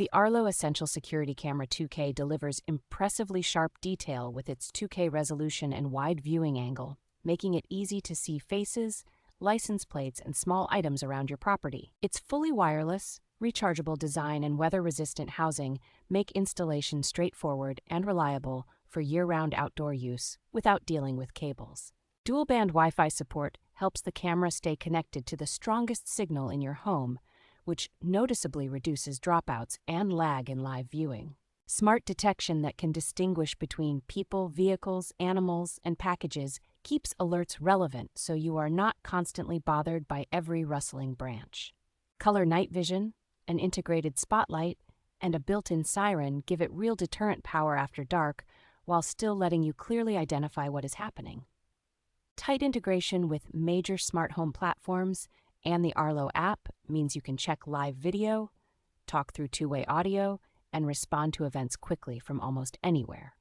The Arlo Essential Security Camera 2K delivers impressively sharp detail with its 2K resolution and wide viewing angle, making it easy to see faces, license plates, and small items around your property. Its fully wireless, rechargeable design and weather-resistant housing make installation straightforward and reliable for year-round outdoor use without dealing with cables. Dual-band Wi-Fi support helps the camera stay connected to the strongest signal in your home, which noticeably reduces dropouts and lag in live viewing. Smart detection that can distinguish between people, vehicles, animals, and packages keeps alerts relevant so you are not constantly bothered by every rustling branch. Color night vision, an integrated spotlight, and a built-in siren give it real deterrent power after dark while still letting you clearly identify what is happening. Tight integration with major smart home platforms and the Arlo app means you can check live video, talk through two-way audio, and respond to events quickly from almost anywhere.